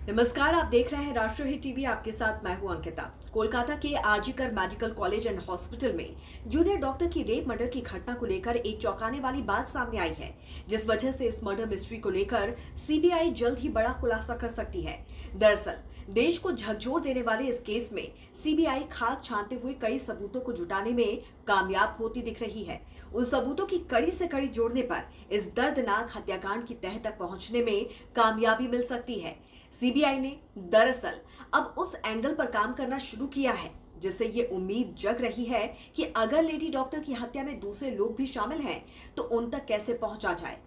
नमस्कार, आप देख रहे हैं राष्ट्रहित टीवी। आपके साथ मैं हूं अंकिता। कोलकाता के RG Kar medical college and hospital में जूनियर डॉक्टर की रेप मर्डर की घटना को लेकर एक चौंकाने वाली बात सामने आई है, जिस वजह से इस मर्डर मिस्ट्री को लेकर सीबीआई जल्द ही बड़ा खुलासा कर सकती है। दरअसल देश को झकझोर देने वाले इस केस में सीबीआई खाक छानते हुए कई सबूतों को जुटाने में कामयाब होती दिख रही है। उन सबूतों की कड़ी से कड़ी जोड़ने पर इस दर्दनाक हत्याकांड की तह तक पहुंचने में कामयाबी मिल सकती है। सीबीआई ने दरअसल अब उस एंगल पर काम करना शुरू किया है, जिससे ये उम्मीद जग रही है कि अगर लेडी डॉक्टर की हत्या में दूसरे लोग भी शामिल हैं, तो उन तक कैसे पहुंचा जाए।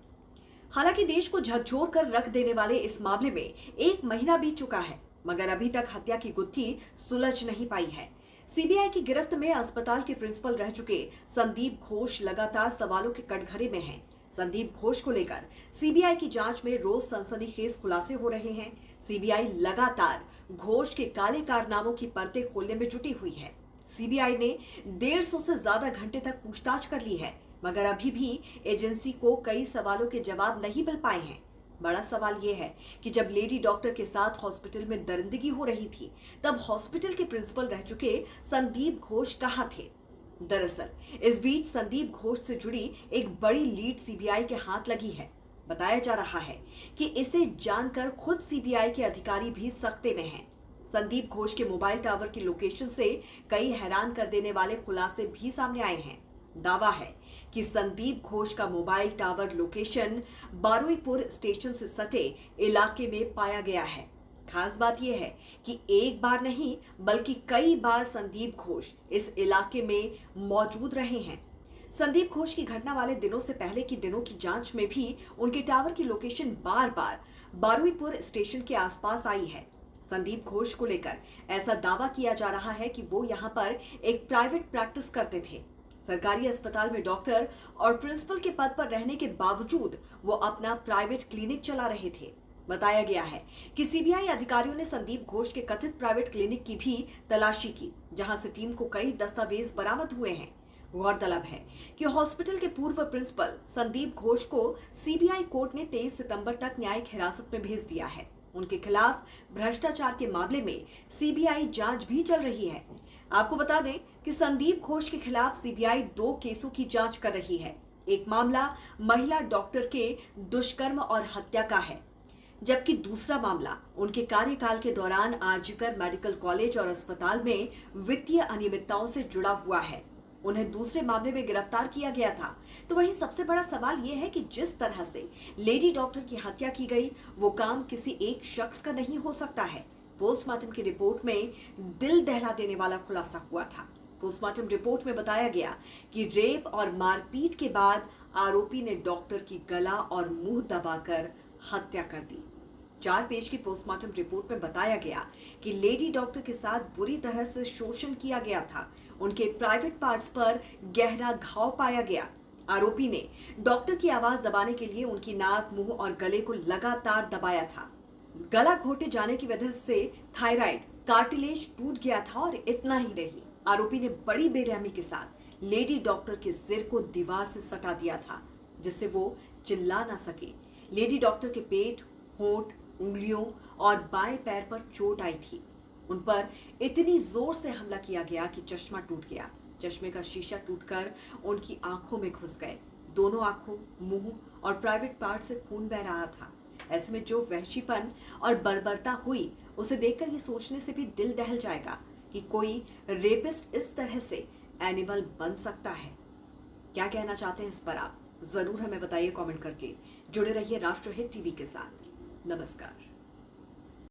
हालांकि देश को झकझोर कर रख देने वाले इस मामले में 1 महीना बीत चुका है, मगर अभी तक हत्या की गुत्थी सुलझ नहीं पाई है। सीबीआई की गिरफ्त में अस्पताल के प्रिंसिपल रह चुके संदीप घोष लगातार सवालों के कटघरे में हैं। संदीप घोष को लेकर सीबीआई की जांच में रोज सनसनीखेज खुलासे हो रहे हैं। सीबीआई लगातार घोष के काले कारनामों की परतें खोलने में जुटी हुई है। सीबीआई ने 150 से ज्यादा घंटे तक पूछताछ कर ली है, मगर अभी भी एजेंसी को कई सवालों के जवाब नहीं मिल पाए हैं। बड़ा सवाल यह है कि जब लेडी डॉक्टर के साथ हॉस्पिटल में दरिंदगी हो रही थी, तब हॉस्पिटल के प्रिंसिपल रह चुके संदीप घोष कहां थे। दरअसल इस बीच संदीप घोष से जुड़ी एक बड़ी लीड सीबीआई के हाथ लगी है। बताया जा रहा है कि इसे जानकर खुद सीबीआई के अधिकारी भी सख्ते में हैं। संदीप घोष के मोबाइल टावर की लोकेशन से कई हैरान कर देने वाले खुलासे भी सामने आए हैं। दावा है कि संदीप घोष का mobile tower location Baruipur station से सटे इलाके में पाया गया है। खास बात यह है कि एक बार नहीं बल्कि कई बार संदीप घोष इस इलाके में मौजूद रहे हैं। संदीप घोष की घटना वाले दिनों से पहले की दिनों की जांच में भी उनके टावर की लोकेशन बार बार बारुईपुर स्टेशन के आसपास आई है। संदीप घोष को लेकर ऐसा दावा किया जा रहा है कि वो यहाँ पर एक प्राइवेट प्रैक्टिस करते थे। सरकारी अस्पताल में डॉक्टर और प्रिंसिपल के पद पर रहने के बावजूद वो अपना प्राइवेट क्लिनिक चला रहे थे। बताया गया है कि सीबीआई अधिकारियों ने संदीप घोष के कथित प्राइवेट क्लिनिक की भी तलाशी की, जहां से टीम को कई दस्तावेज बरामद हुए हैं। गौरतलब है कि हॉस्पिटल के पूर्व प्रिंसिपल संदीप घोष को सीबीआई कोर्ट ने 23 सितंबर तक न्यायिक हिरासत में भेज दिया है। उनके खिलाफ भ्रष्टाचार के मामले में सीबीआई जांच भी चल रही है। आपको बता दें कि संदीप घोष के खिलाफ सीबीआई 2 केसों की जांच कर रही है। एक मामला महिला डॉक्टर के दुष्कर्म और हत्या का है, जबकि दूसरा मामला उनके कार्यकाल के दौरान आरजीकर मेडिकल कॉलेज और अस्पताल में वित्तीय अनियमितताओं से जुड़ा हुआ है। उन्हें दूसरे मामले में गिरफ्तार किया गया था। तो वही सबसे बड़ा सवाल यह है कि जिस तरह से लेडी डॉक्टर की हत्या की गई, वो काम किसी एक शख्स का नहीं हो सकता है। पोस्टमार्टम की रिपोर्ट में दिल दहला देने वाला खुलासा हुआ था। पोस्टमार्टम रिपोर्ट में बताया गया कि रेप और मारपीट के बाद आरोपी ने डॉक्टर की गला और मुंह दबाकर हत्या कर दी। 4 पेज की पोस्टमार्टम रिपोर्ट में बताया गया कि लेडी डॉक्टर के साथ बुरी तरह से शोषण किया गया था। उनके प्राइवेट पार्ट्स पर गहरा घाव पाया गया। आरोपी ने डॉक्टर की आवाज दबाने के लिए उनकी नाक, मुंह और गले को लगातार दबाया था। गला घोटे जाने की वजह से थायराइड कार्टिलेज टूट गया था और इतना ही नहीं, आरोपी ने बड़ी बेरहमी के साथ लेडी डॉक्टर के सिर को दीवार से सटा दिया था, जिससे वो चिल्ला ना सके। लेडी डॉक्टर के पेट, होंठ, उंगलियों और बाएं पैर पर चोट आई थी। उन पर इतनी जोर से हमला किया गया कि चश्मा टूट गया। चश्मे का शीशा टूटकर उनकी आंखों में घुस गए। दोनों आंखों, मुंह और प्राइवेट पार्ट से खून बह रहा था। ऐसे में जो वहशीपन और बर्बरता हुई, उसे देखकर ये सोचने से भी दिल दहल जाएगा कि कोई रेपिस्ट इस तरह से एनिमल बन सकता है। क्या कहना चाहते हैं इस पर आप जरूर हमें बताइए कमेंट करके। जुड़े रहिए राष्ट्रहित टीवी के साथ। नमस्कार।